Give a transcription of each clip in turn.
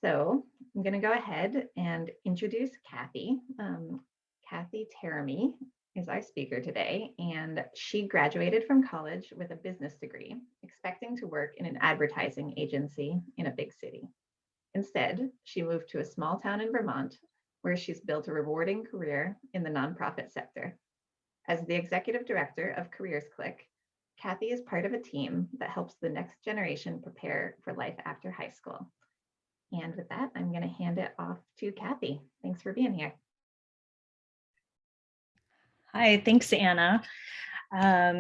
So I'm going to go ahead and introduce Kathy. Kathy Teramy is our speaker today, and she graduated from college with a business degree, expecting to work in an advertising agency in a big city. Instead, she moved to a small town in Vermont, where she's built a rewarding career in the nonprofit sector. As the executive director of Careers CLiC, Kathy is part of a team that helps the next generation prepare for life after high school. And with that, I'm going to hand it off to Kathy. Thanks for being here. Hi, thanks, Anna.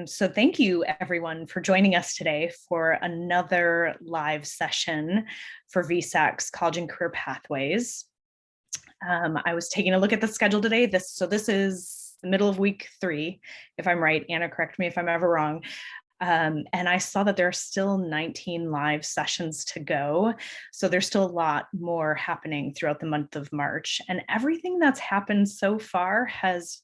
So thank you everyone for joining us today for another live session for VSAC's College and Career Pathways. I was taking a look at the schedule today. This is the middle of week 3, if I'm right. Anna, correct me if I'm ever wrong. And I saw that there are still 19 live sessions to go. So there's still a lot more happening throughout the month of March. And everything that's happened so far has,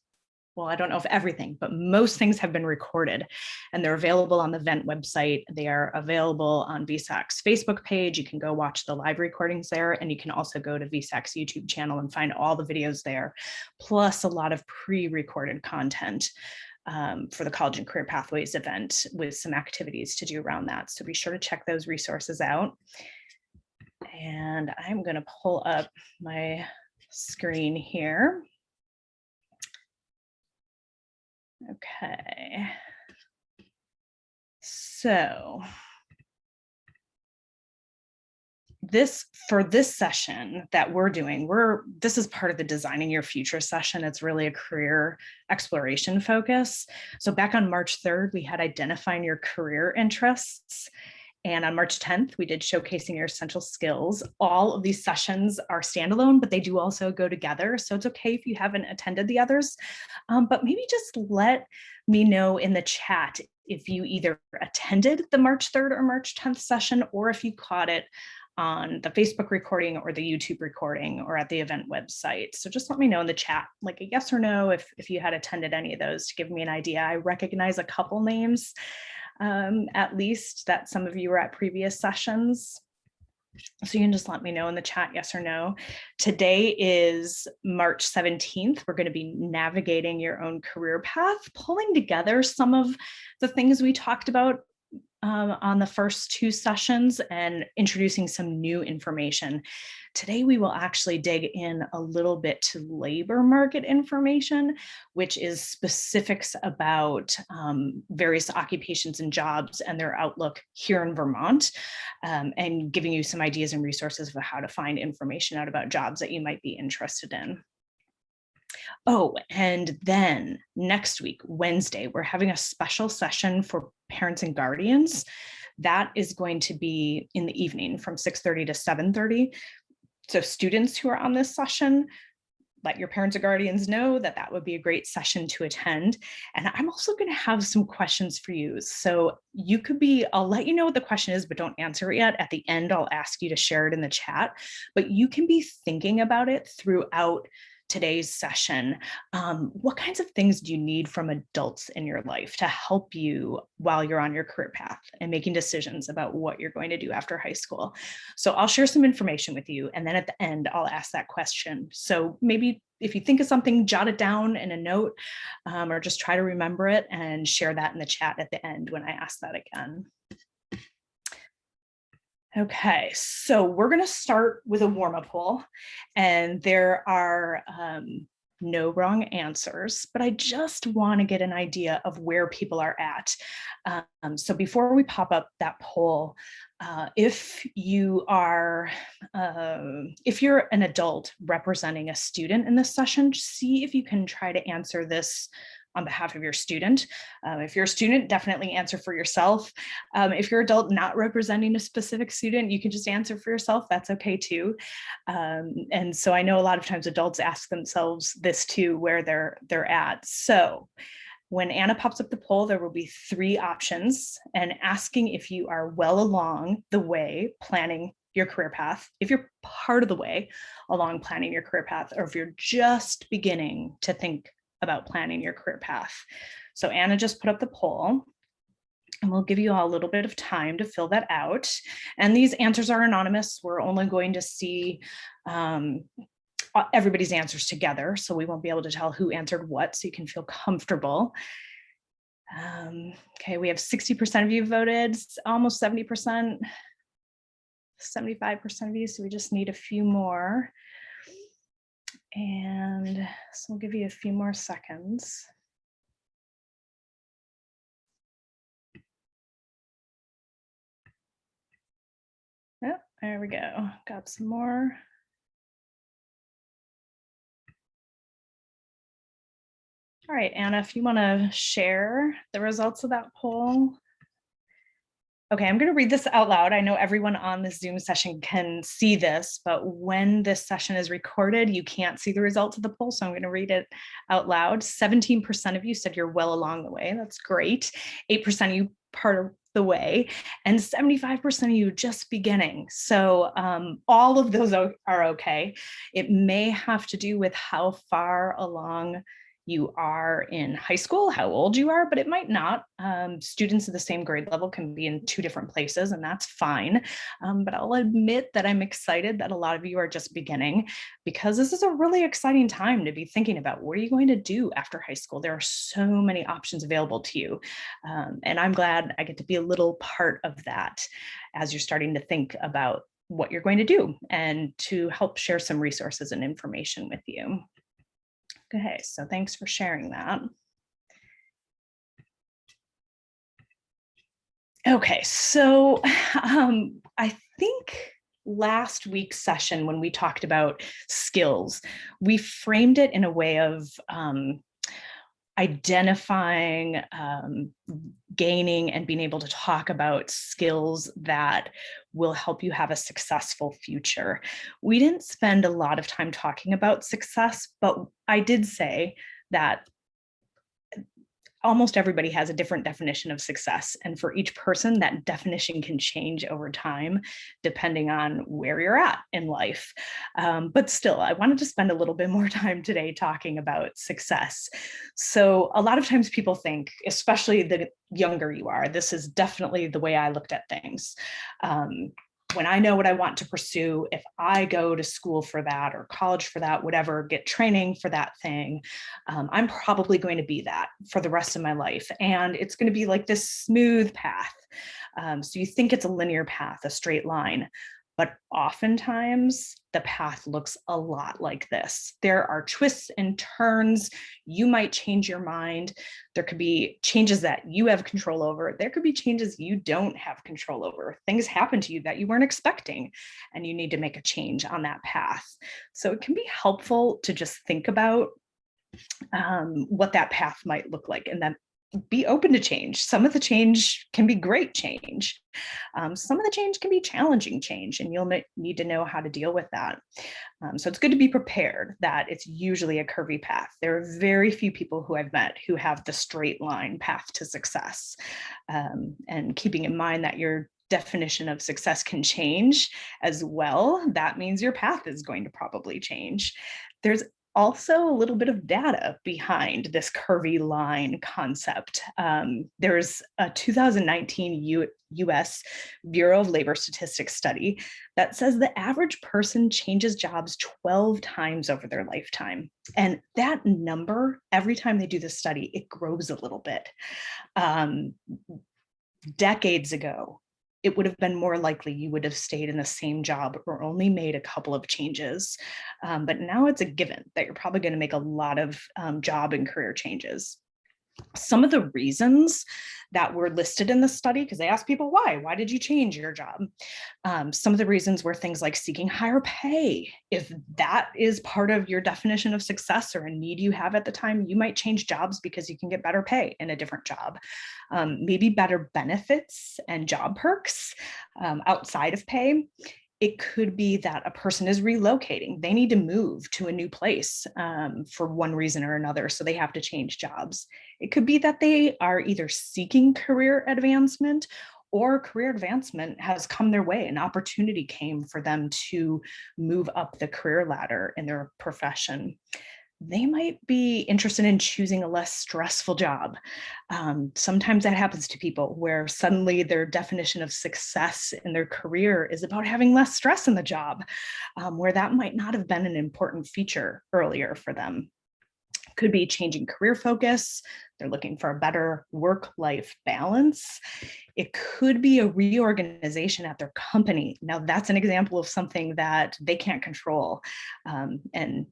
well, I don't know if everything, but most things have been recorded and they're available on the Vent website. They are available on VSAC's Facebook page. You can go watch the live recordings there, and you can also go to VSAC's YouTube channel and find all the videos there, plus a lot of pre-recorded content for the College and Career Pathways event with some activities to do around that. So be sure to check those resources out. And I'm going to pull up my screen here. Okay. So for this session that we're doing, this is part of the Designing Your Future session. It's really a career exploration focus. So back on March 3rd, we had identifying your career interests. And on March 10th, we did showcasing your essential skills. All of these sessions are standalone, but they do also go together. So it's okay if you haven't attended the others, but maybe just let me know in the chat if you either attended the March 3rd or March 10th session, or if you caught it on the Facebook recording or the YouTube recording or at the event website. So just let me know in the chat, like a yes or no, if you had attended any of those, to give me an idea. I recognize a couple names, at least, that some of you were at previous sessions. So you can just let me know in the chat, yes or no. Today is March 17th. We're going to be navigating your own career path, pulling together some of the things we talked about on the first 2 sessions and introducing some new information. Today, we will actually dig in a little bit to labor market information, which is specifics about various occupations and jobs and their outlook here in Vermont, and giving you some ideas and resources for how to find information out about jobs that you might be interested in. Oh, and then next week, Wednesday, we're having a special session for parents and guardians. That is going to be in the evening from 6:30 to 7:30. So students who are on this session, let your parents or guardians know that that would be a great session to attend. And I'm also going to have some questions for you. So you could I'll let you know what the question is, but don't answer it yet. At the end, I'll ask you to share it in the chat, but you can be thinking about it throughout today's session. What kinds of things do you need from adults in your life to help you while you're on your career path and making decisions about what you're going to do after high school? So I'll share some information with you, and then at the end, I'll ask that question. So maybe if you think of something, jot it down in a note, or just try to remember it and share that in the chat at the end when I ask that again. Okay, so we're going to start with a warm-up poll, and there are no wrong answers, but I just want to get an idea of where people are at. So before we pop up that poll, if you're an adult representing a student in this session, see if you can try to answer this on behalf of your student. If you're a student, definitely answer for yourself. If you're an adult not representing a specific student, you can just answer for yourself. That's okay too. And so I know a lot of times adults ask themselves this too, where they're at. So when Anna pops up the poll, there will be 3 options, and asking if you are well along the way planning your career path, if you're part of the way along planning your career path, or if you're just beginning to think about planning your career path. So Anna just put up the poll. And we'll give you all a little bit of time to fill that out. And these answers are anonymous. We're only going to see everybody's answers together, so we won't be able to tell who answered what, so you can feel comfortable. Okay, we have 60% of you voted, almost 70%, 75% of you, so we just need a few more. And so we'll give you a few more seconds. Oh, there we go. Got some more. All right, Anna, if you want to share the results of that poll. Okay, I'm going to read this out loud. I know everyone on this Zoom session can see this, but when this session is recorded, you can't see the results of the poll, so I'm going to read it out loud. 17% of you said you're well along the way. That's great. 8% of you part of the way, and 75% of you just beginning. So all of those are okay. It may have to do with how far along you are in high school, how old you are, but it might not. Students of the same grade level can be in two different places, and that's fine. But I'll admit that I'm excited that a lot of you are just beginning, because this is a really exciting time to be thinking about what are you going to do after high school. There are so many options available to you. And I'm glad I get to be a little part of that as you're starting to think about what you're going to do, and to help share some resources and information with you. Okay, so thanks for sharing that. Okay, so I think last week's session, when we talked about skills, we framed it in a way of identifying, gaining, and being able to talk about skills that will help you have a successful future. We didn't spend a lot of time talking about success, but I did say that almost everybody has a different definition of success. And for each person, that definition can change over time, depending on where you're at in life. But still, I wanted to spend a little bit more time today talking about success. So a lot of times people think, especially the younger you are, this is definitely the way I looked at things. When I know what I want to pursue, if I go to school for that or college for that, whatever, get training for that thing, I'm probably going to be that for the rest of my life. And it's going to be like this smooth path. So you think it's a linear path, a straight line, but oftentimes the path looks a lot like this. There are twists and turns. You might change your mind. There could be changes that you have control over. There could be changes you don't have control over. Things happen to you that you weren't expecting, and you need to make a change on that path. So it can be helpful to just think about what that path might look like, and then be open to change. Some of the change can be great change. Some of the change can be challenging change, and you'll need to know how to deal with that. So it's good to be prepared that it's usually a curvy path. There are very few people who I've met who have the straight line path to success. And keeping in mind that your definition of success can change as well, that means your path is going to probably change. There's also a little bit of data behind this curvy line concept. There's a 2019 US Bureau of Labor Statistics study that says the average person changes jobs 12 times over their lifetime. And that number, every time they do this study, it grows a little bit. Decades ago, it would have been more likely you would have stayed in the same job or only made a couple of changes. But now it's a given that you're probably going to make a lot of job and career changes. Some of the reasons that were listed in the study, because they asked people, why did you change your job? Some of the reasons were things like seeking higher pay. If that is part of your definition of success or a need you have at the time, you might change jobs because you can get better pay in a different job. Maybe better benefits and job perks outside of pay. It could be that a person is relocating. They need to move to a new place for one reason or another, so they have to change jobs. It could be that they are either seeking career advancement, or career advancement has come their way. An opportunity came for them to move up the career ladder in their profession. they might be interested in choosing a less stressful job. Sometimes that happens to people where suddenly their definition of success in their career is about having less stress in the job, where that might not have been an important feature earlier for them. Could be changing career focus. They're looking for a better work-life balance. It could be a reorganization at their company. Now, that's an example of something that they can't control, and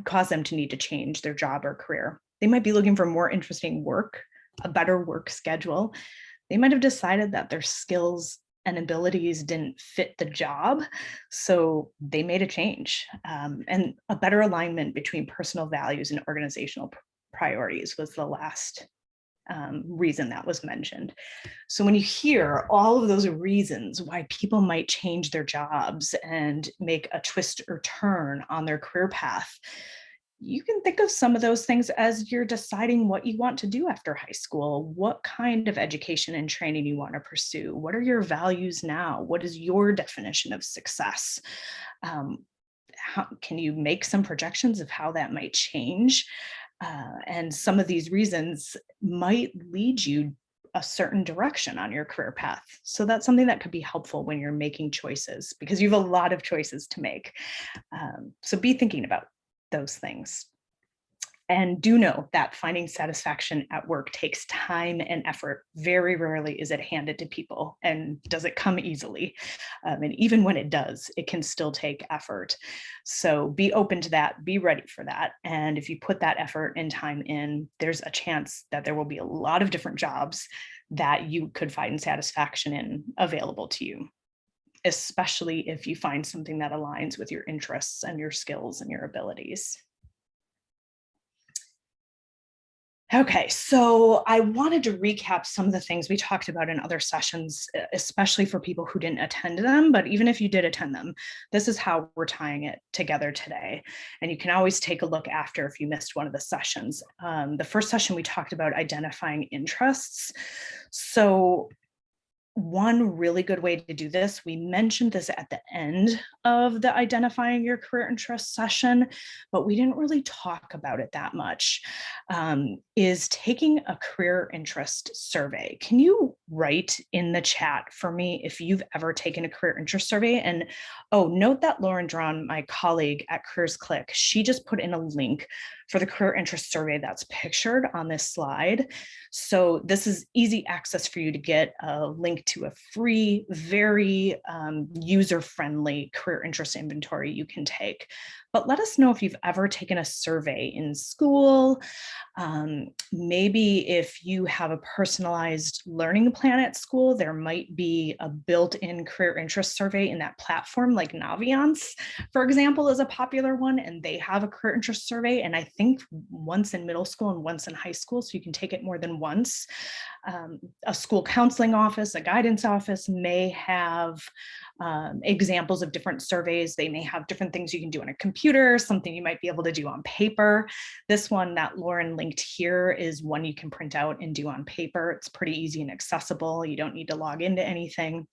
cause them to need to change their job or career. They might be looking for more interesting work, a better work schedule. They might have decided that their skills and abilities didn't fit the job, so they made a change. And a better alignment between personal values and organizational priorities was the last reason that was mentioned. So when you hear all of those reasons why people might change their jobs and make a twist or turn on their career path, you can think of some of those things as you're deciding what you want to do after high school, what kind of education and training you want to pursue, what are your values now, what is your definition of success. How, can you make some projections of how that might change? And some of these reasons might lead you a certain direction on your career path. So that's something that could be helpful when you're making choices, because you have a lot of choices to make. So be thinking about those things. And do know that finding satisfaction at work takes time and effort. Very rarely is it handed to people, and does it come easily. And even when it does, it can still take effort. So be open to that, be ready for that. And if you put that effort and time in, there's a chance that there will be a lot of different jobs that you could find satisfaction in available to you, especially if you find something that aligns with your interests and your skills and your abilities. Okay, so I wanted to recap some of the things we talked about in other sessions, especially for people who didn't attend them, but even if you did attend them, this is how we're tying it together today. And you can always take a look after if you missed one of the sessions. The first session, we talked about identifying interests. So one really good way to do this, we mentioned this at the end of the identifying your career interest session, but we didn't really talk about it that much, is taking a career interest survey. Can you write in the chat for me if you've ever taken a career interest survey? And oh, note that Lauren Drawn, my colleague at Careers CLiC, she just put in a link for the career interest survey that's pictured on this slide. So this is easy access for you to get a link to a free, very user-friendly career interest inventory you can take. But let us know if you've ever taken a survey in school. Maybe if you have a personalized learning plan at school, there might be a built-in career interest survey in that platform, like Naviance, for example, is a popular one, and they have a career interest survey. And I think once in middle school and once in high school, so you can take it more than once. A school counseling office, a guidance office may have examples of different surveys. They may have different things you can do on a computer, something you might be able to do on paper. This one that Lauren linked here is one you can print out and do on paper. It's pretty easy and accessible. You don't need to log into anything.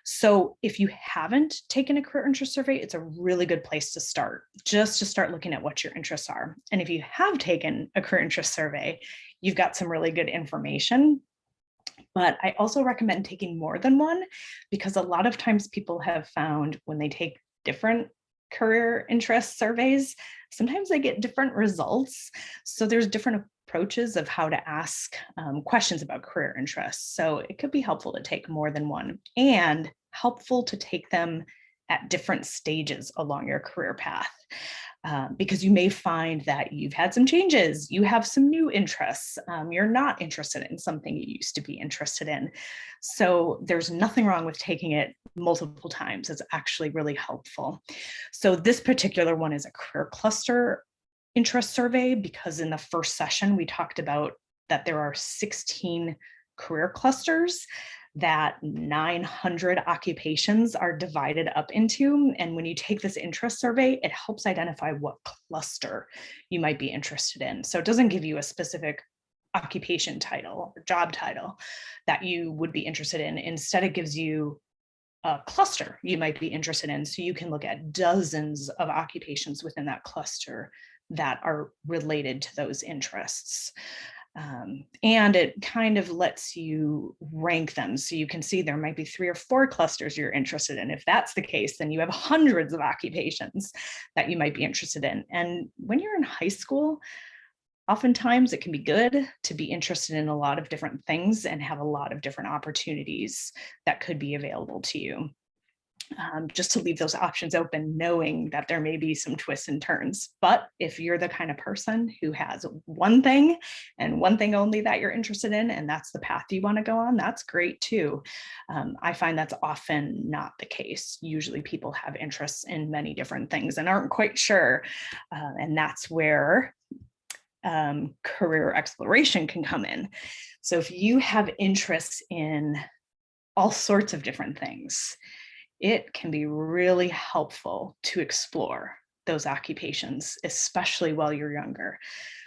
So if you haven't taken a career interest survey, it's a really good place to start, just to start looking at what your interests are. And if you have taken a career interest survey, you've got some really good information. But I also recommend taking more than one, because a lot of times people have found when they take different career interest surveys, sometimes they get different results. So there's different approaches of how to ask questions about career interests. So it could be helpful to take more than one, and helpful to take them at different stages along your career path. Because you may find that you've had some changes, you have some new interests, you're not interested in something you used to be interested in. So there's nothing wrong with taking it multiple times. It's actually really helpful. So this particular one is a career cluster interest survey, because in the first session, we talked about that there are 16 career clusters that 900 occupations are divided up into. And when you take this interest survey, it helps identify what cluster you might be interested in. So it doesn't give you a specific occupation title or job title that you would be interested in. Instead, it gives you a cluster you might be interested in. So you can look at dozens of occupations within that cluster that are related to those interests. And it kind of lets you rank them. So you can see there might be 3 or 4 clusters you're interested in. If that's the case, then you have hundreds of occupations that you might be interested in. And when you're in high school, oftentimes it can be good to be interested in a lot of different things and have a lot of different opportunities that could be available to you. Just to leave those options open, knowing that there may be some twists and turns. But if you're the kind of person who has one thing and one thing only that you're interested in, and that's the path you want to go on, that's great too. I find that's often not the case. Usually people have interests in many different things and aren't quite sure. And that's where career exploration can come in. So if you have interests in all sorts of different things, it can be really helpful to explore those occupations, especially while you're younger.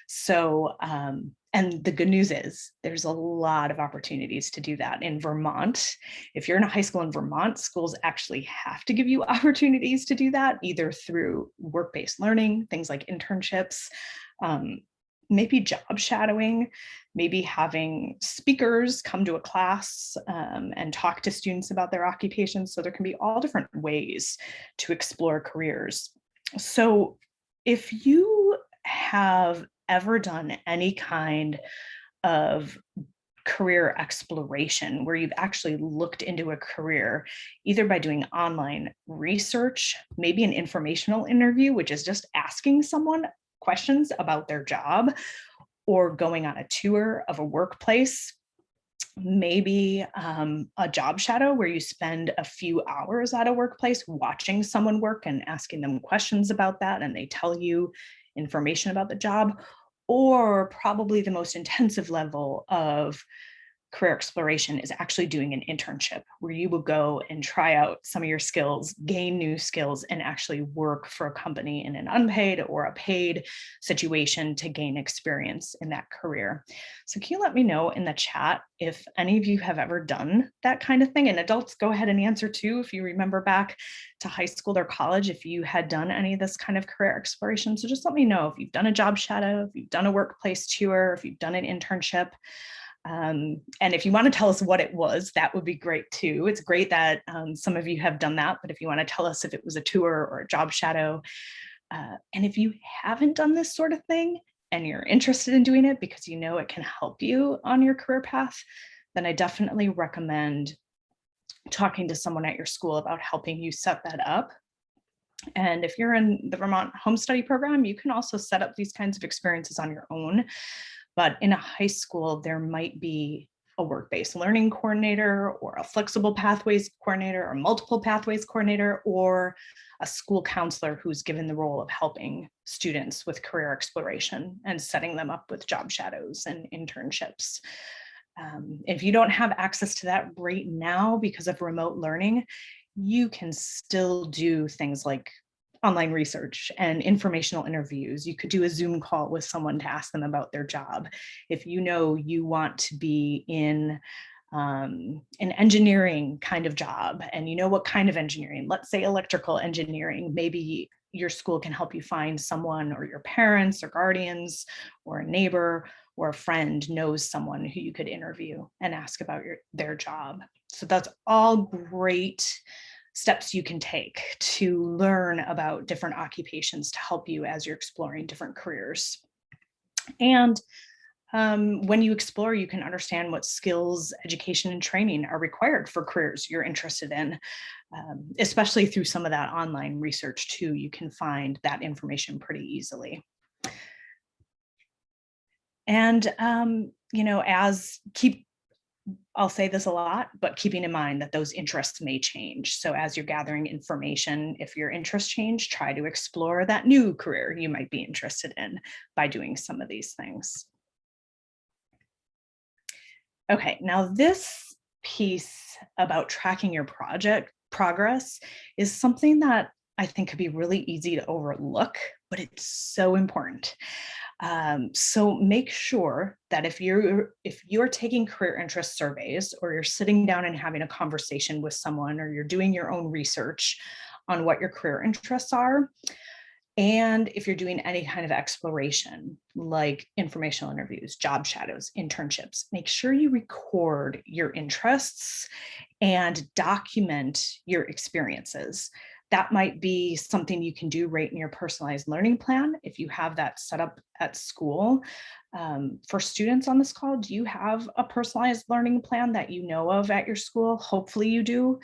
So, and the good news is there's a lot of opportunities to do that in Vermont. If you're in a high school in Vermont, schools actually have to give you opportunities to do that, either through work-based learning, things like internships, maybe job shadowing, maybe having speakers come to a class and talk to students about their occupations. So there can be all different ways to explore careers. So if you have ever done any kind of career exploration where you've actually looked into a career, either by doing online research, maybe an informational interview, which is just asking someone questions about their job, or going on a tour of a workplace, maybe a job shadow where you spend a few hours at a workplace watching someone work and asking them questions about that, and they tell you information about the job, or probably the most intensive level of career exploration is actually doing an internship where you will go and try out some of your skills, gain new skills, and actually work for a company in an unpaid or a paid situation to gain experience in that career. So can you let me know in the chat if any of you have ever done that kind of thing? And adults, go ahead and answer too, if you remember back to high school or college, if you had done any of this kind of career exploration. So just let me know if you've done a job shadow, if you've done a workplace tour, if you've done an internship. And if you want to tell us what it was, that would be great too. It's great that some of you have done that, but if you want to tell us if it was a tour or a job shadow, and if you haven't done this sort of thing and you're interested in doing it because you know it can help you on your career path, then I definitely recommend talking to someone at your school about helping you set that up. And if you're in the Vermont Home Study Program, you can also set up these kinds of experiences on your own. But in a high school, there might be a work-based learning coordinator or a flexible pathways coordinator or multiple pathways coordinator or a school counselor who's given the role of helping students with career exploration and setting them up with job shadows and internships. If you don't have access to that right now because of remote learning, you can still do things like online research and informational interviews. You could do a Zoom call with someone to ask them about their job. If you know you want to be in an engineering kind of job and you know what kind of engineering, let's say electrical engineering, maybe your school can help you find someone, or your parents or guardians or a neighbor or a friend knows someone who you could interview and ask about their job. So that's all great steps you can take to learn about different occupations to help you as you're exploring different careers. And when you explore, you can understand what skills, education, and training are required for careers you're interested in, especially through some of that online research too. You can find that information pretty easily. And, I'll say this a lot, but keeping in mind that those interests may change. So as you're gathering information, if your interests change, try to explore that new career you might be interested in by doing some of these things. Okay, now this piece about tracking your project progress is something that I think could be really easy to overlook, but it's so important. So make sure that if you're taking career interest surveys, or you're sitting down and having a conversation with someone, or you're doing your own research on what your career interests are, And if you're doing any kind of exploration, like informational interviews, job shadows, internships, make sure you record your interests and document your experiences. That might be something you can do right in your personalized learning plan if you have that set up at school. For students on this call, do you have a personalized learning plan that you know of at your school? Hopefully you do.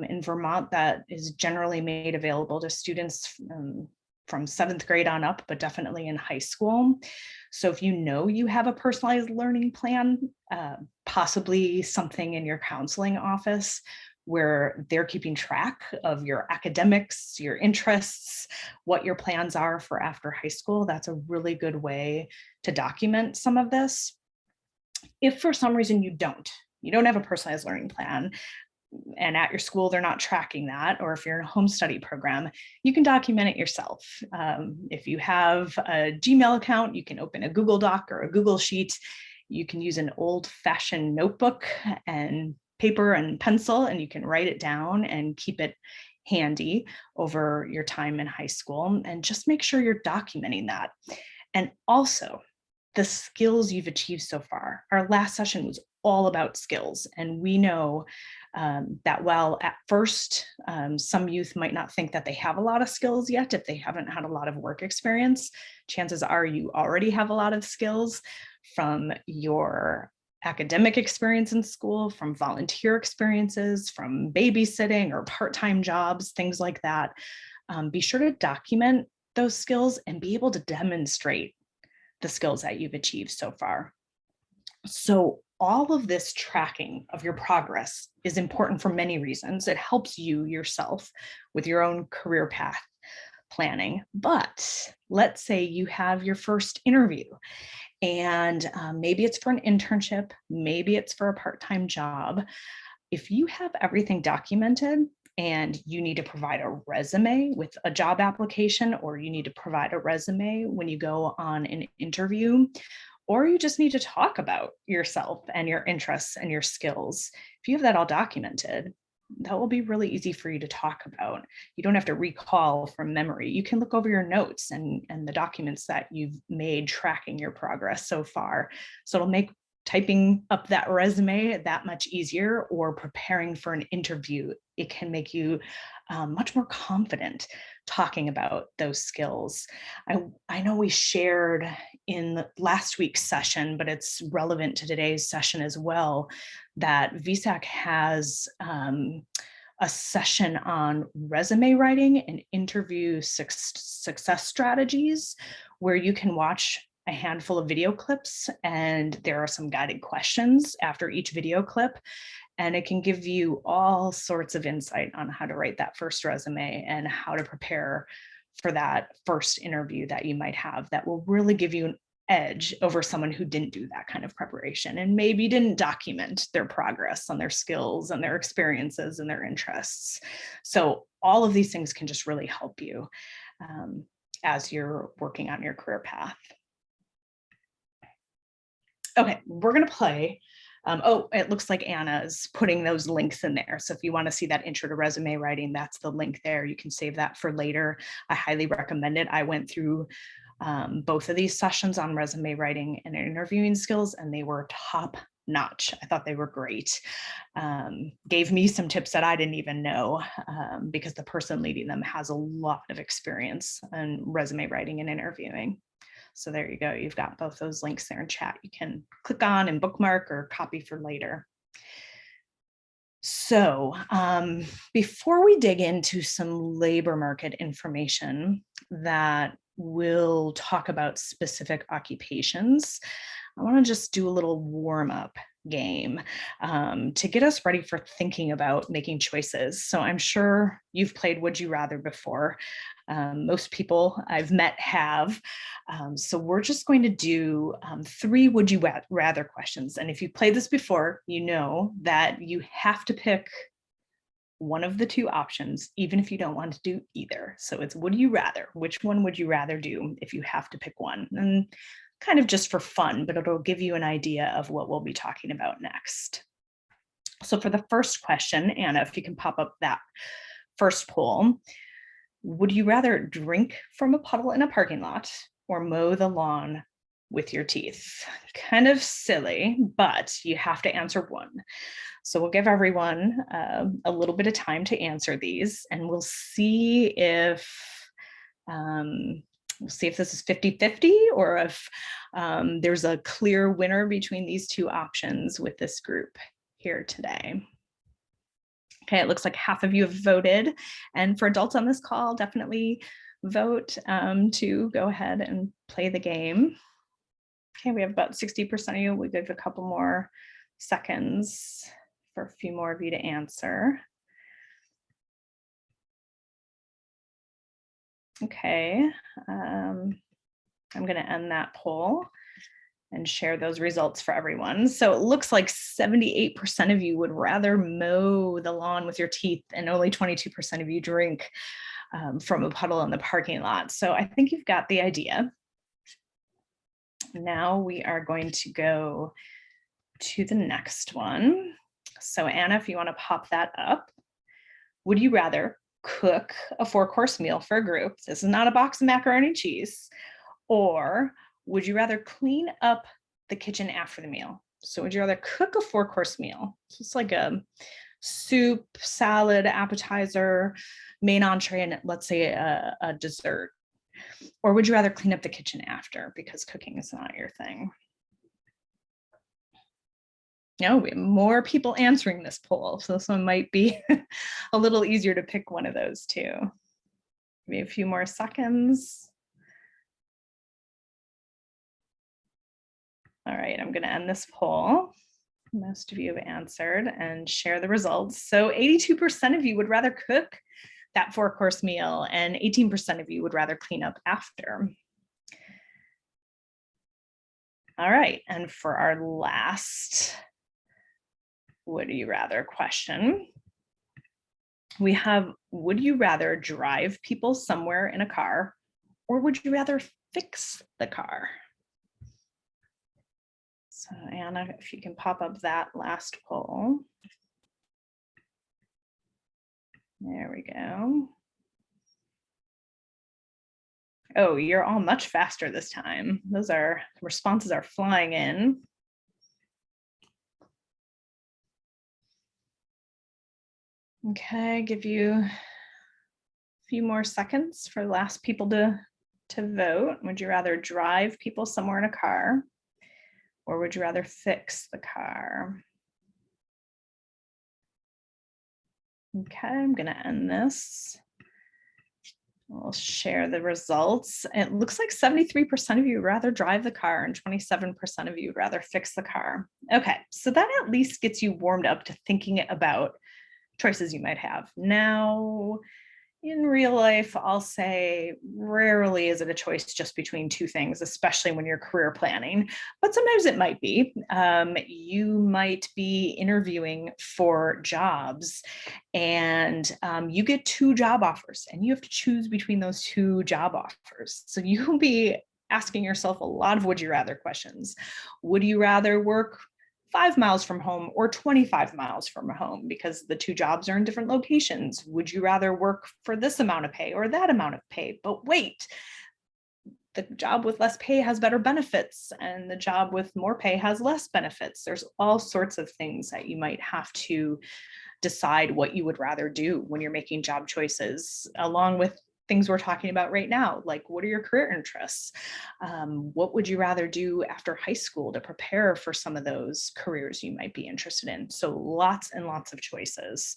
In Vermont, that is generally made available to students from 7th grade on up, but definitely in high school. So if you know you have a personalized learning plan, possibly something in your counseling office where they're keeping track of your academics, your interests, what your plans are for after high school, that's a really good way to document some of this. If for some reason you don't have a personalized learning plan, and at your school they're not tracking that, or if you're in a home study program, you can document it yourself. If you have a Gmail account, you can open a Google Doc or a Google Sheet. You can use an old-fashioned notebook and paper and pencil, and you can write it down and keep it handy over your time in high school, and just make sure you're documenting that. And also the skills you've achieved so far. Our last session was all about skills, and we know that while at first some youth might not think that they have a lot of skills yet if they haven't had a lot of work experience, chances are you already have a lot of skills from your academic experience in school, from volunteer experiences, from babysitting or part-time jobs, things like that. Be sure to document those skills and be able to demonstrate the skills that you've achieved so far. So all of this tracking of your progress is important for many reasons. It helps you yourself with your own career path planning. But let's say you have your first interview, and maybe it's for an internship, maybe it's for a part-time job. If you have everything documented and you need to provide a resume with a job application, or you need to provide a resume when you go on an interview, or you just need to talk about yourself and your interests and your skills, if you have that all documented, that will be really easy for you to talk about. You don't have to recall from memory. You can look over your notes and the documents that you've made tracking your progress so far. So it'll make typing up that resume that much easier, or preparing for an interview. It can make you much more confident talking about those skills. I know we shared in last week's session, but it's relevant to today's session as well, that VSAC has a session on resume writing and interview success strategies, where you can watch a handful of video clips, and there are some guided questions after each video clip. And it can give you all sorts of insight on how to write that first resume and how to prepare for that first interview that you might have, that will really give you an edge over someone who didn't do that kind of preparation and maybe didn't document their progress on their skills and their experiences and their interests. So all of these things can just really help you as you're working on your career path. Okay, we're going to play. Oh, it looks like Anna is putting those links in there. So if you want to see that intro to resume writing, that's the link there. You can save that for later. I highly recommend it. I went through both of these sessions on resume writing and interviewing skills, and they were top notch. I thought they were great. Gave me some tips that I didn't even know, because the person leading them has a lot of experience in resume writing and interviewing. So there you go. You've got both those links there in chat. You can click on and bookmark or copy for later. So before we dig into some labor market information that will talk about specific occupations, I want to just do a little warm up game to get us ready for thinking about making choices. So I'm sure you've played Would You Rather before. Most people I've met have. So we're just going to do 3 Would You Rather questions. And if you played this before, you know that you have to pick one of the 2 options, even if you don't want to do either. So it's would you rather. Which one would you rather do if you have to pick one? And kind of just for fun, but it'll give you an idea of what we'll be talking about next. So for the first question, Anna, if you can pop up that first poll, Would you rather drink from a puddle in a parking lot or mow the lawn with your teeth? Kind of silly, but you have to answer one. So we'll give everyone a little bit of time to answer these, and we'll see if this is 50-50 or if there's a clear winner between these two options with this group here today. Okay, it looks like half of you have voted. And for adults on this call, definitely vote to go ahead and play the game. Okay, we have about 60% of you. We give a couple more seconds for a few more of you to answer. Okay, I'm going to end that poll and share those results for everyone. So it looks like 78% of you would rather mow the lawn with your teeth, and only 22% of you drink from a puddle in the parking lot. So I think you've got the idea. Now we are going to go to the next one. So Anna, if you want to pop that up, would you rather cook a 4-course meal for a group? This is not a box of macaroni and cheese. Or would you rather clean up the kitchen after the meal? So would you rather cook a 4-course meal? So it's like a soup, salad, appetizer, main entree, and let's say a dessert. Or would you rather clean up the kitchen after because cooking is not your thing? No, we have more people answering this poll, so this one might be a little easier to pick one of those two. Maybe a few more seconds. All right, I'm going to end this poll. Most of you have answered and share the results. So 82% of you would rather cook that 4-course meal, and 18% of you would rather clean up after. All right, and for our last would you rather question, we have, would you rather drive people somewhere in a car, or would you rather fix the car? So Anna, if you can pop up that last poll. There we go. Oh, you're all much faster this time. Those are, responses are flying in. Okay, give you a few more seconds for the last people to vote. Would you rather drive people somewhere in a car, or would you rather fix the car? Okay, I'm going to end this. We'll share the results. It looks like 73% of you would rather drive the car and 27% of you would rather fix the car. Okay, so that at least gets you warmed up to thinking about choices you might have. Now, in real life, I'll say rarely is it a choice just between two things, especially when you're career planning, but sometimes it might be. You might be interviewing for jobs and you get 2 job offers and you have to choose between those 2 job offers. So you'll be asking yourself a lot of would you rather questions. Would you rather work 5 miles from home or 25 miles from home because the 2 jobs are in different locations? Would you rather work for this amount of pay or that amount of pay? But wait, the job with less pay has better benefits and the job with more pay has less benefits. There's all sorts of things that you might have to decide what you would rather do when you're making job choices, along with things we're talking about right now, like what are your career interests? What would you rather do after high school to prepare for some of those careers you might be interested in? So lots and lots of choices.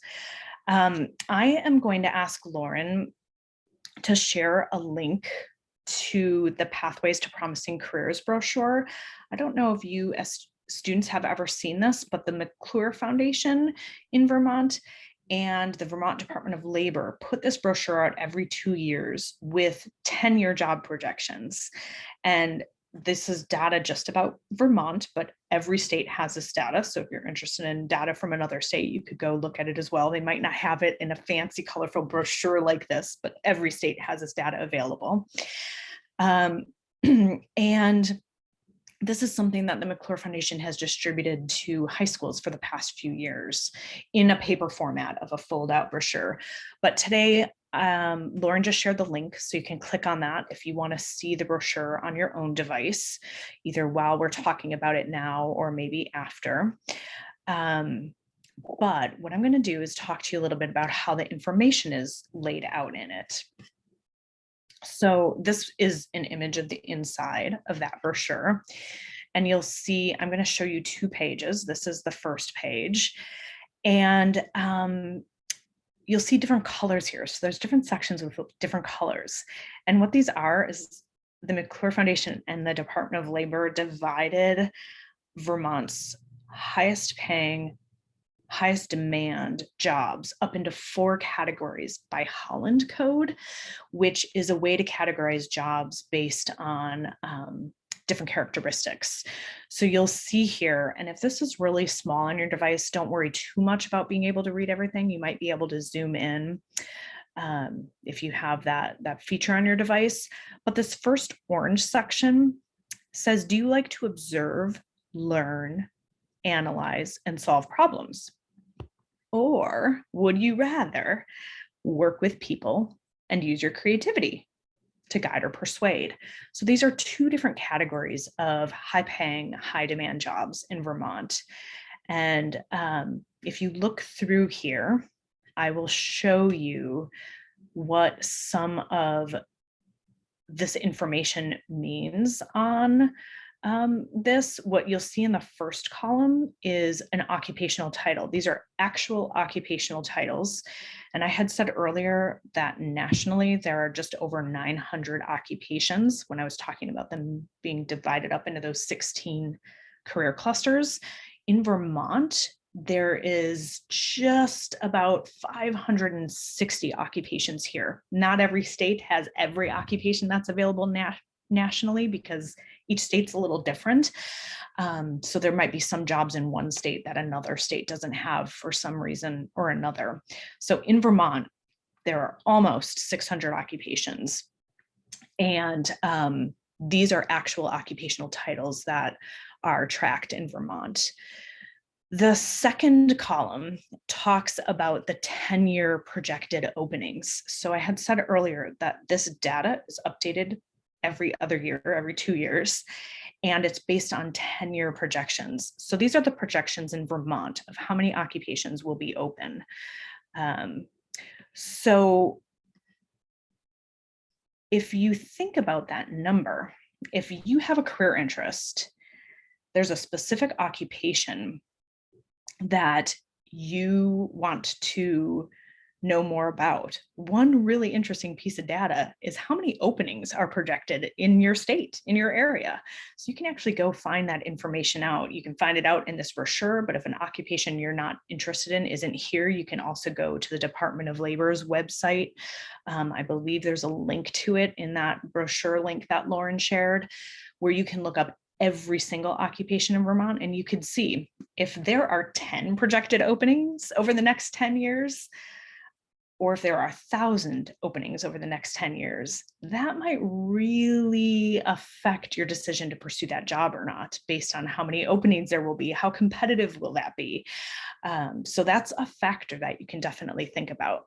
I am going to ask Lauren to share a link to the Pathways to Promising Careers brochure. I don't know if you as students have ever seen this, but the McClure Foundation in Vermont and the Vermont Department of Labor put this brochure out every 2 years with 10-year job projections. And this is data just about Vermont, but every state has this data. So if you're interested in data from another state, you could go look at it as well. They might not have it in a fancy, colorful brochure like this, but every state has this data available. And this is something that the McClure Foundation has distributed to high schools for the past few years in a paper format of a fold-out brochure. But today, Lauren just shared the link, so you can click on that if you want to see the brochure on your own device, either while we're talking about it now or maybe after. But what I'm going to do is talk to you a little bit about how the information is laid out in it. So this is an image of the inside of that brochure. And you'll see, I'm going to show you 2 pages. This is the first page. And you'll see different colors here. So there's different sections with different colors. And what these are is the McClure Foundation and the Department of Labor divided Vermont's highest paying, highest demand jobs up into 4 categories by Holland code, which is a way to categorize jobs based on different characteristics. So you'll see here, and if this is really small on your device, don't worry too much about being able to read everything. You might be able to zoom in if you have that feature on your device. But this first orange section says, do you like to observe, learn, analyze, and solve problems? Or would you rather work with people and use your creativity to guide or persuade? So these are 2 different categories of high paying, high demand jobs in Vermont. And if you look through here, I will show you what some of this information means on this. What you'll see in the first column is an occupational title. These are actual occupational titles. And I had said earlier that nationally, there are just over 900 occupations when I was talking about them being divided up into those 16 career clusters. In Vermont, there is just about 560 occupations here. Not every state has every occupation that's available nationally, because each state's a little different. So there might be some jobs in one state that another state doesn't have for some reason or another. So in Vermont, there are almost 600 occupations. And these are actual occupational titles that are tracked in Vermont. The second column talks about the 10-year projected openings. So I had said earlier that this data is updated every other year, every 2 years, and it's based on 10-year projections. So these are the projections in Vermont of how many occupations will be open. So if you think about that number, if you have a career interest, there's a specific occupation that you want to know more about. One really interesting piece of data is how many openings are projected in your state, in your area. So you can actually go find that information out. You can find it out in this brochure, but if an occupation you're not interested in isn't here, you can also go to the Department of Labor's website. I believe there's a link to it in that brochure link that Lauren shared, where you can look up every single occupation in Vermont, and you could see if there are 10 projected openings over the next 10 years, or if there are 1,000 openings over the next 10 years, that might really affect your decision to pursue that job or not, based on how many openings there will be, how competitive will that be. So that's a factor that you can definitely think about.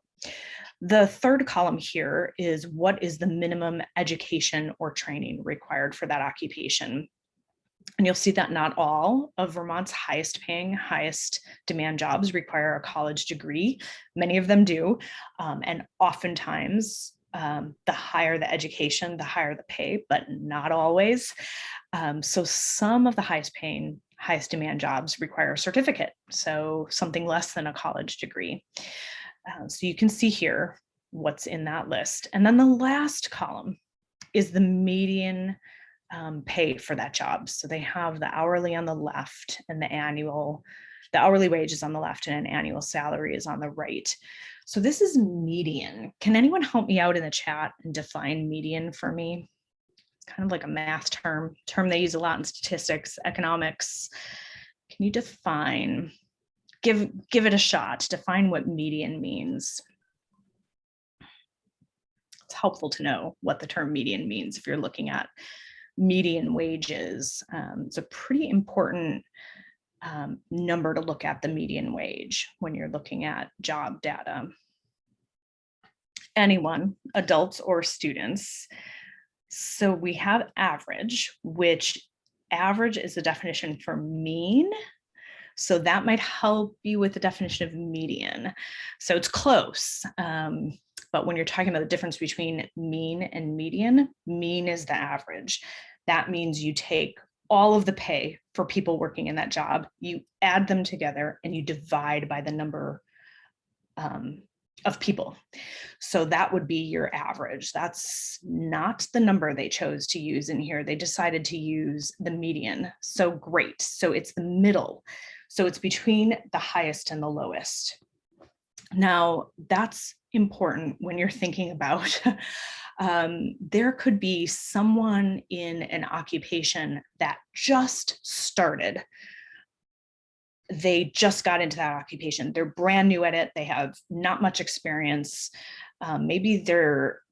The third column here is what is the minimum education or training required for that occupation. And you'll see that not all of Vermont's highest paying, highest demand jobs require a college degree. Many of them do. And oftentimes, the higher the education, the higher the pay, but not always. So some of the highest paying, highest demand jobs require a certificate. So something less than a college degree. So you can see here what's in that list. And then the last column is the median pay for that job. So they have the hourly on the left and the hourly wage is on the left and an annual salary is on the right. So this is median. Can anyone help me out in the chat and define median for me? It's kind of like a math term they use a lot in statistics, economics. Can you define, give it a shot, define what median means? It's helpful to know what the term median means if you're looking at median wages. It's a pretty important number to look at, the median wage, when you're looking at job data. anyone, adults or students. So we have average, which average is the definition for mean. So that might help you with the definition of median. So it's close. But when you're talking about the difference between mean and median, mean is the average. That means you take all of the pay for people working in that job, you add them together, and you divide by the number of people. So that would be your average. That's not the number they chose to use in here. They decided to use the median. So great. So it's the middle. So it's between the highest and the lowest. Now, that's important when you're thinking about there could be someone in an occupation that just started. They just got into that occupation. They're brand new at it. They have not much experience. Maybe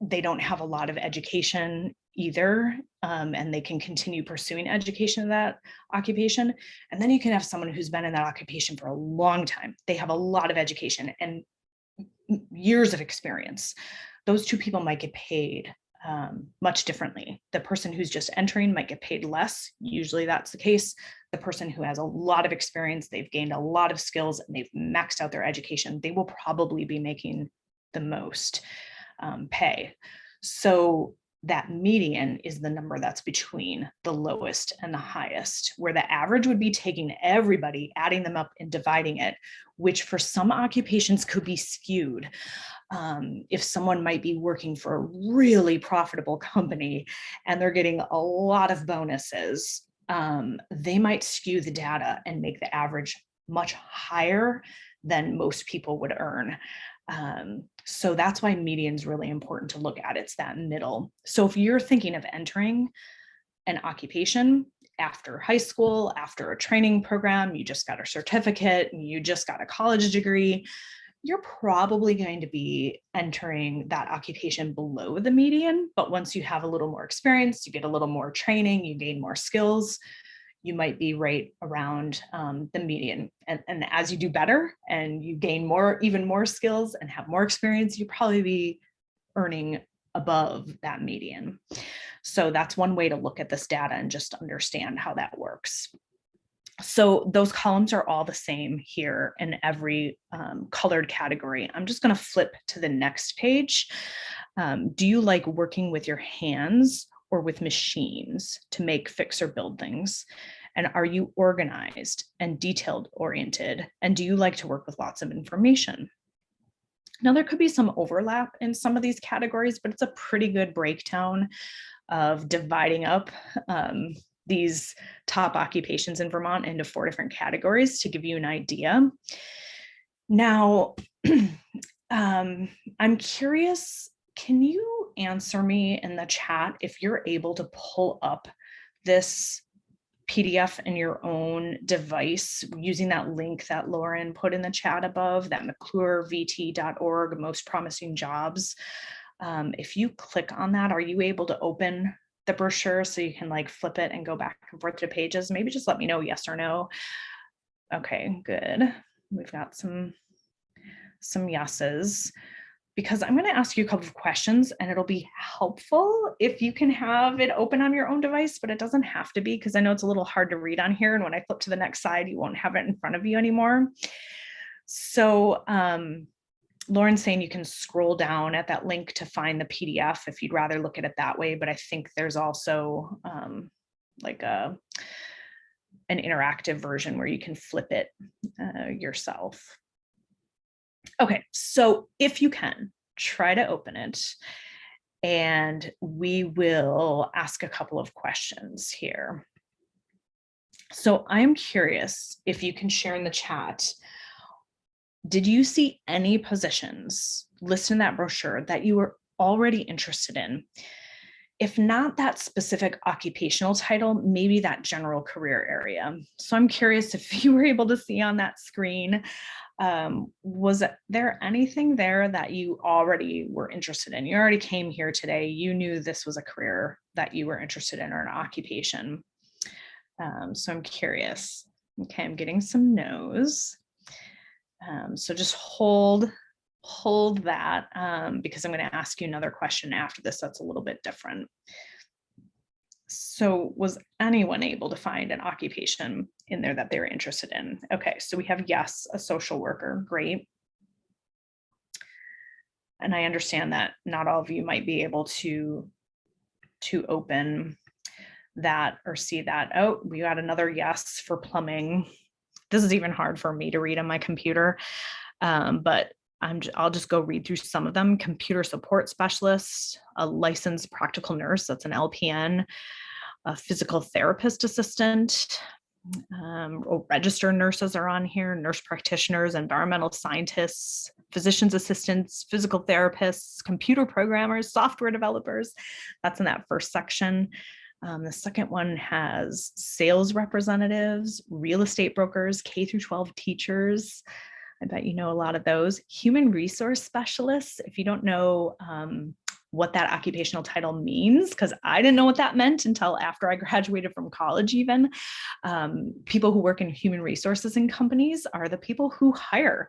they don't have a lot of education either, and they can continue pursuing education in that occupation. And then you can have someone who's been in that occupation for a long time. They have a lot of education and years of experience. Those two people might get paid much differently. The person who's just entering might get paid less. Usually that's the case. The person who has a lot of experience, they've gained a lot of skills, and they've maxed out their education, they will probably be making the most pay. So that median is the number that's between the lowest and the highest, where the average would be taking everybody, adding them up and dividing it, which for some occupations could be skewed. If someone might be working for a really profitable company and they're getting a lot of bonuses, they might skew the data and make the average much higher than most people would earn. So that's why median is really important to look at. It's that middle. So if you're thinking of entering an occupation after high school, after a training program, you just got a certificate, and you just got a college degree, you're probably going to be entering that occupation below the median. But once you have a little more experience, you get a little more training, you gain more skills, you might be right around the median. And as you do better and you gain even more skills and have more experience, you probably be earning above that median. So that's one way to look at this data and just understand how that works. So those columns are all the same here in every colored category. I'm just going to flip to the next page. Do you like working with your hands or with machines to make, fix, or build things? And are you organized and detailed oriented? And do you like to work with lots of information? Now, there could be some overlap in some of these categories, but it's a pretty good breakdown of dividing up these top occupations in Vermont into 4 different categories to give you an idea. Now, I'm curious, can you answer me in the chat if you're able to pull up this PDF in your own device using that link that Lauren put in the chat above, that McClureVT.org, most promising jobs. If you click on that, are you able to open the brochure so you can like flip it and go back and forth to pages? Maybe just let me know yes or no. Okay, good. We've got some yeses, because I'm going to ask you a couple of questions and it'll be helpful if you can have it open on your own device, but it doesn't have to be, because I know it's a little hard to read on here. And when I flip to the next slide, you won't have it in front of you anymore. So Lauren's saying you can scroll down at that link to find the PDF if you'd rather look at it that way. But I think there's also like an interactive version where you can flip it yourself. Okay, so if you can, try to open it and we will ask a couple of questions here. So I'm curious if you can share in the chat, did you see any positions listed in that brochure that you were already interested in? If not that specific occupational title, maybe that general career area. So I'm curious if you were able to see on that screen, was there anything there that you already were interested in? You already came here today, you knew this was a career that you were interested in or an occupation. So I'm curious. Okay, I'm getting some no's. So just hold hold that because I'm going to ask you another question after this that's a little bit different. So was anyone able to find an occupation in there that they were interested in? Okay, so we have yes, a social worker, great. And I understand that not all of you might be able to open that or see that. Oh, we got another yes for plumbing. This is even hard for me to read on my computer, but I'll just go read through some of them. Computer support specialist, a licensed practical nurse, that's an LPN, a physical therapist assistant, registered nurses are on here, nurse practitioners, environmental scientists, physician's assistants, physical therapists, computer programmers, software developers. That's in that first section. The second one has sales representatives, real estate brokers, K through 12 teachers. I bet you know a lot of those. Human resource specialists. If you don't know what that occupational title means, because I didn't know what that meant until after I graduated from college even. People who work in human resources in companies are the people who hire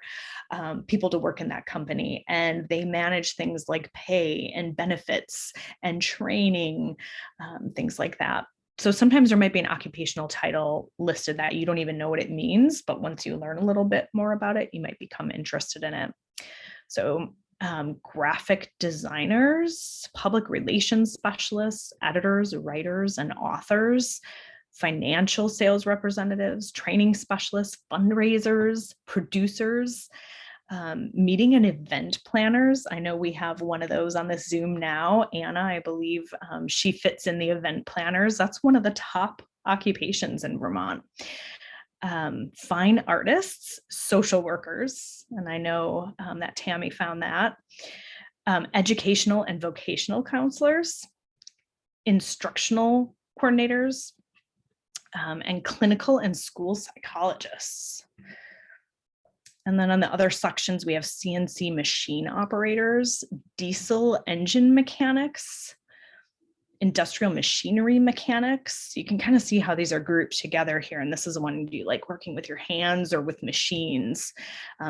people to work in that company, and they manage things like pay and benefits and training, things like that. So sometimes there might be an occupational title listed that you don't even know what it means, but once you learn a little bit more about it, you might become interested in it. So graphic designers, public relations specialists, editors, writers, and authors, financial sales representatives, training specialists, fundraisers, producers, meeting and event planners. I know we have one of those on this Zoom now. Anna, I believe she fits in the event planners. That's one of the top occupations in Vermont. Fine artists, social workers, and I know that Tammy found that, educational and vocational counselors, instructional coordinators, and clinical and school psychologists. And then on the other sections, we have CNC machine operators, diesel engine mechanics, industrial machinery mechanics. You can kind of see how these are grouped together here. And this is the one you like working with your hands or with machines.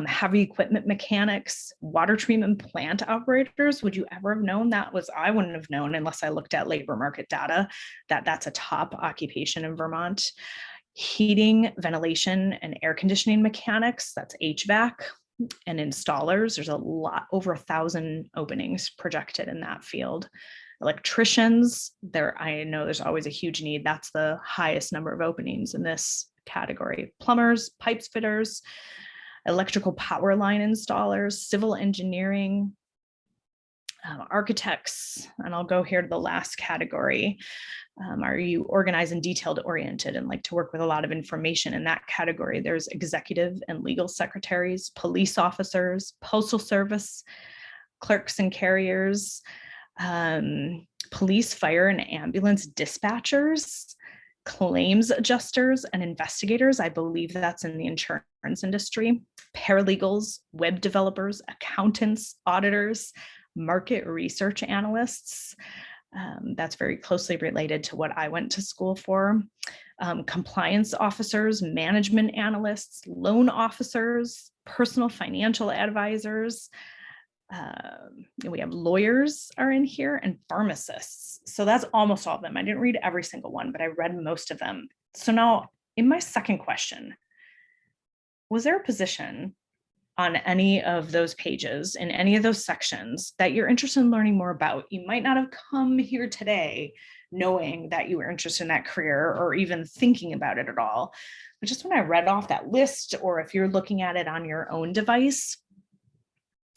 Heavy equipment mechanics, water treatment plant operators. Would you ever have known that was, I wouldn't have known unless I looked at labor market data, that that's a top occupation in Vermont. Heating, ventilation, and air conditioning mechanics, that's HVAC, and installers. There's a lot, over 1,000 openings projected in that field. Electricians, I know there's always a huge need. That's the highest number of openings in this category. Plumbers, pipes fitters, electrical power line installers, civil engineering, architects, and I'll go here to the last category. Are you organized and detailed oriented and like to work with a lot of information? In that category, there's executive and legal secretaries, police officers, postal service, clerks and carriers, police, fire, and ambulance dispatchers, claims adjusters and investigators. I believe that's in the insurance industry, paralegals, web developers, accountants, auditors, market research analysts. That's very closely related to what I went to school for. Compliance officers, management analysts, loan officers, personal financial advisors. We have lawyers are in here, and pharmacists. So that's almost all of them. I didn't read every single one, but I read most of them. So now in my second question, was there a position on any of those pages in any of those sections that you're interested in learning more about? You might not have come here today knowing that you were interested in that career or even thinking about it at all. But just when I read off that list, or if you're looking at it on your own device,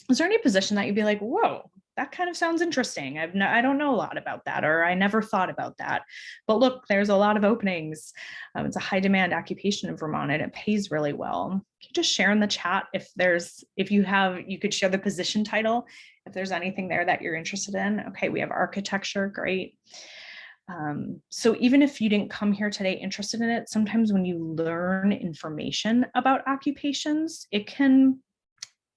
is there any position that you'd be like, whoa, that kind of sounds interesting. I don't know a lot about that, or I never thought about that. But look, there's a lot of openings. It's a high demand occupation in Vermont, and it pays really well. Can you just share in the chat you could share the position title, if there's anything there that you're interested in. Okay, we have architecture, great. So even if you didn't come here today interested in it, sometimes when you learn information about occupations, it can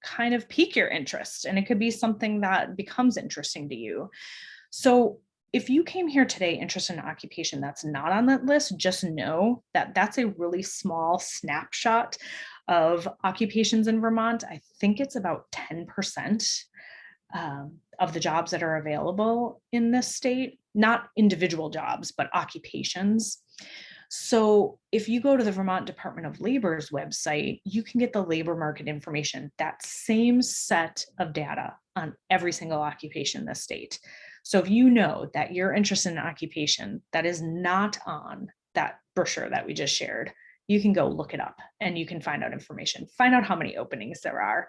kind of pique your interest, and it could be something that becomes interesting to you. So if you came here today interested in an occupation that's not on that list, just know that that's a really small snapshot of occupations in Vermont. I think it's about 10% of the jobs that are available in this state, not individual jobs, but occupations. So if you go to the Vermont Department of Labor's website, you can get the labor market information, that same set of data on every single occupation in the state. So if you know that you're interested in an occupation that is not on that brochure that we just shared, you can go look it up and you can find out information, find out how many openings there are,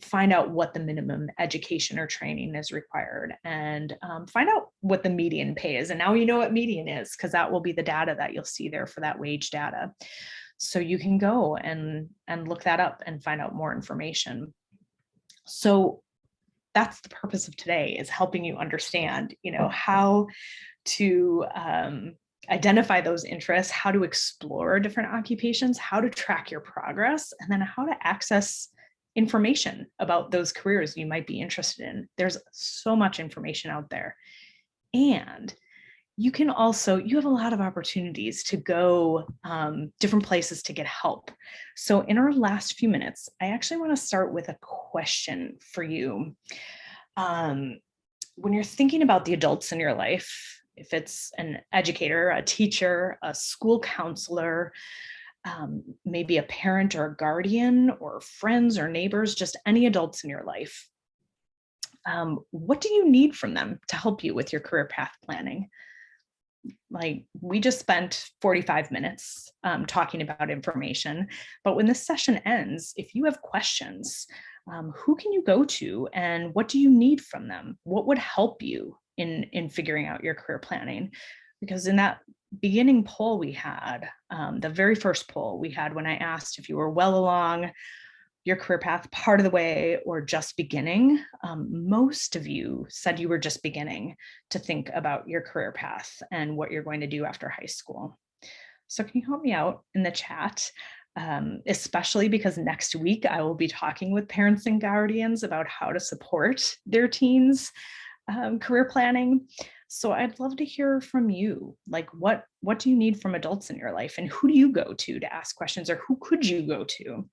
find out what the minimum education or training is required, and find out what the median pay is. And now you know what median is, because that will be the data that you'll see there for that wage data. So you can go and look that up and find out more information. So that's the purpose of today, is helping you understand, how to identify those interests, how to explore different occupations, how to track your progress, and then how to access information about those careers you might be interested in. There's so much information out there. And you have a lot of opportunities to go different places to get help. So in our last few minutes, I actually want to start with a question for you. When you're thinking about the adults in your life, if it's an educator, a teacher, a school counselor, maybe a parent or a guardian, or friends or neighbors, just any adults in your life, what do you need from them to help you with your career path planning? Like, we just spent 45 minutes talking about information, but when this session ends, if you have questions, who can you go to and what do you need from them? What would help you in figuring out your career planning? Because in that beginning poll we had, the very first poll we had, when I asked if you were well along your career path, part of the way, or just beginning, most of you said you were just beginning to think about your career path and what you're going to do after high school. So can you help me out in the chat? Especially because next week I will be talking with parents and guardians about how to support their teens' career planning. So I'd love to hear from you. Like, what do you need from adults in your life, and who do you go to ask questions, or who could you go to?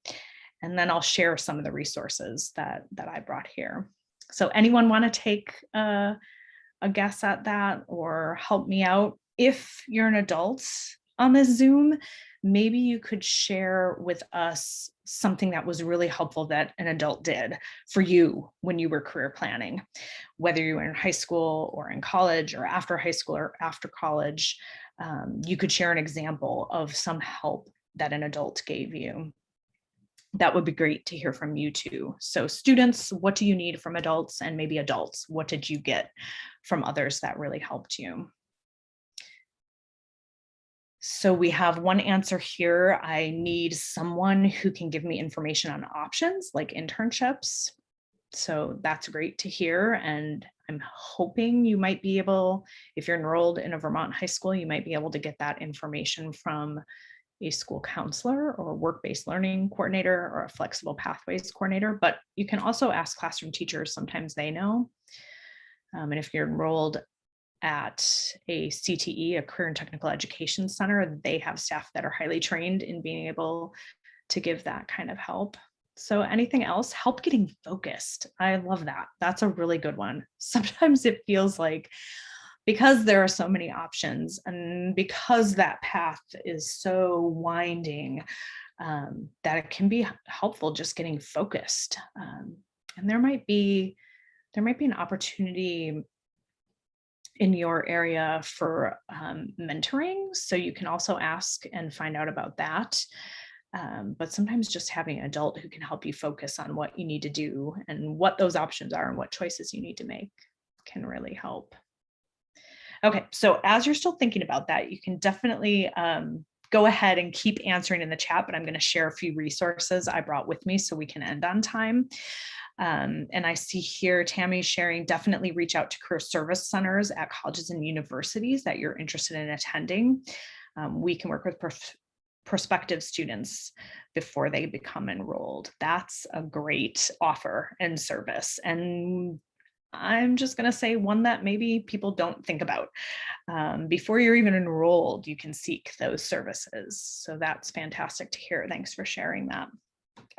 And then I'll share some of the resources that I brought here. So anyone want to take a guess at that or help me out? If you're an adult on this Zoom, maybe you could share with us something that was really helpful that an adult did for you when you were career planning, whether you were in high school or in college or after high school or after college. You could share an example of some help that an adult gave you. That would be great to hear from you too. So students, what do you need from adults? And maybe adults, what did you get from others that really helped you? So we have one answer here. I need someone who can give me information on options like internships. So that's great to hear. And I'm hoping you might be able, if you're enrolled in a Vermont high school, you might be able to get that information from a school counselor or work-based learning coordinator or a flexible pathways coordinator, but you can also ask classroom teachers. Sometimes they know. And if you're enrolled at a CTE, a Career and Technical Education Center, they have staff that are highly trained in being able to give that kind of help. So anything else? Help getting focused. I love that. That's a really good one. Sometimes it feels like, because there are so many options and because that path is so winding, that it can be helpful just getting focused. And there might be an opportunity in your area for mentoring. So you can also ask and find out about that. But sometimes just having an adult who can help you focus on what you need to do and what those options are and what choices you need to make can really help. Okay, so as you're still thinking about that, you can definitely go ahead and keep answering in the chat, but I'm going to share a few resources I brought with me so we can end on time. And I see here Tammy sharing, definitely reach out to career service centers at colleges and universities that you're interested in attending. We can work with prospective students before they become enrolled. That's a great offer and service. And I'm just going to say one that maybe people don't think about. Before you're even enrolled, you can seek those services. So that's fantastic to hear. Thanks for sharing that.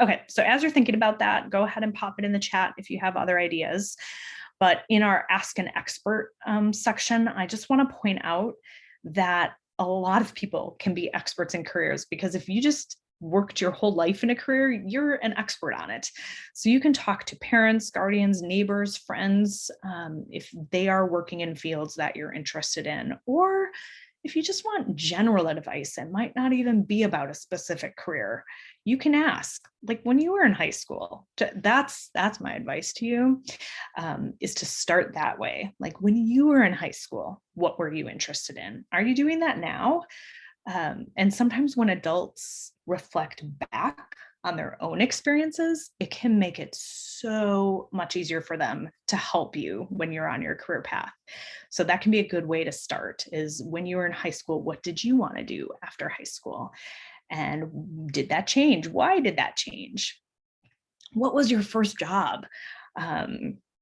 Okay, so as you're thinking about that, go ahead and pop it in the chat if you have other ideas. But in our Ask an Expert section, I just want to point out that a lot of people can be experts in careers, because if you just worked your whole life in a career, you're an expert on it. So you can talk to parents, guardians, neighbors, friends, if they are working in fields that you're interested in, or if you just want general advice and might not even be about a specific career, you can ask, like when you were in high school. That's my advice to you, is to start that way. Like when you were in high school, what were you interested in? Are you doing that now? And sometimes when adults reflect back on their own experiences, it can make it so much easier for them to help you when you're on your career path. So that can be a good way to start, is when you were in high school, what did you want to do after high school? And did that change? Why did that change? What was your first job?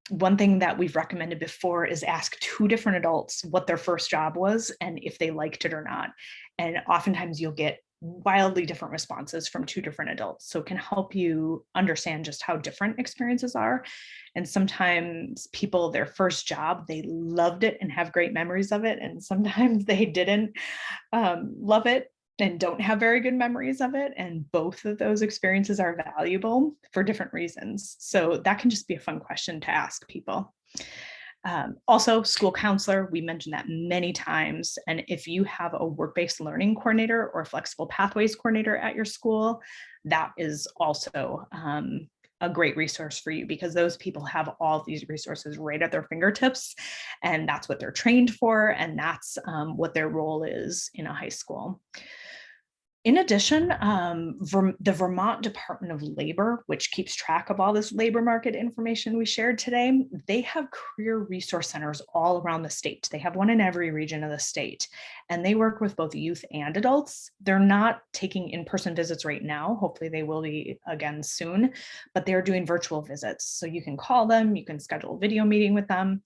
One thing that we've recommended before is ask 2 different adults what their first job was and if they liked it or not. And oftentimes you'll get wildly different responses from 2 different adults. So it can help you understand just how different experiences are. And sometimes people, their first job, they loved it and have great memories of it. And sometimes they didn't love it and don't have very good memories of it. And both of those experiences are valuable for different reasons. So that can just be a fun question to ask people. Also, school counselor, we mentioned that many times. And if you have a work-based learning coordinator or flexible pathways coordinator at your school, that is also a great resource for you, because those people have all these resources right at their fingertips, and that's what they're trained for, and that's what their role is in a high school. In addition, the Vermont Department of Labor, which keeps track of all this labor market information we shared today, they have career resource centers all around the state. They have one in every region of the state, and they work with both youth and adults. They're not taking in-person visits right now. Hopefully they will be again soon, but they're doing virtual visits. So you can call them, you can schedule a video meeting with them.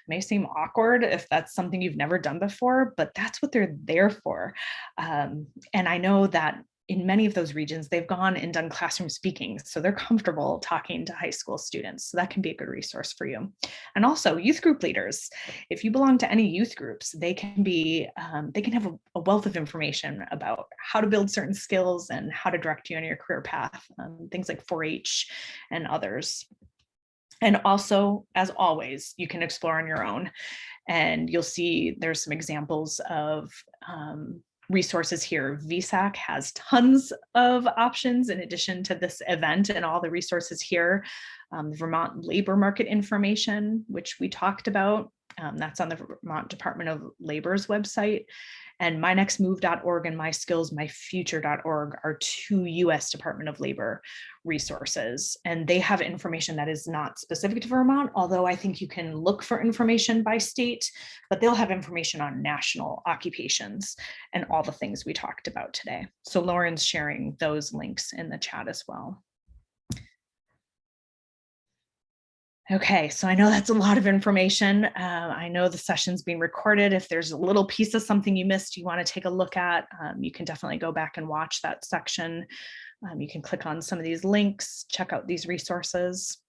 May seem awkward if that's something you've never done before, but that's what they're there for. And I know that in many of those regions, they've gone and done classroom speaking, so they're comfortable talking to high school students. So that can be a good resource for you. And also youth group leaders. If you belong to any youth groups, they can have a wealth of information about how to build certain skills and how to direct you on your career path, things like 4-H and others. And also, as always, you can explore on your own, and you'll see there's some examples of resources here. VSAC has tons of options in addition to this event and all the resources here. Vermont labor market information, which we talked about, that's on the Vermont Department of Labor's website. And mynextmove.org and myskillsmyfuture.org are 2 US Department of Labor resources. And they have information that is not specific to Vermont, although I think you can look for information by state, but they'll have information on national occupations and all the things we talked about today. So Lauren's sharing those links in the chat as well. Okay, so I know that's a lot of information. I know the session's being recorded. If there's a little piece of something you missed you want to take a look at, you can definitely go back and watch that section. You can click on some of these links, check out these resources,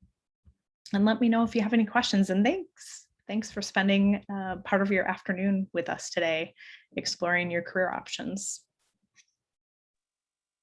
and let me know if you have any questions. And thanks for spending part of your afternoon with us today, exploring your career options.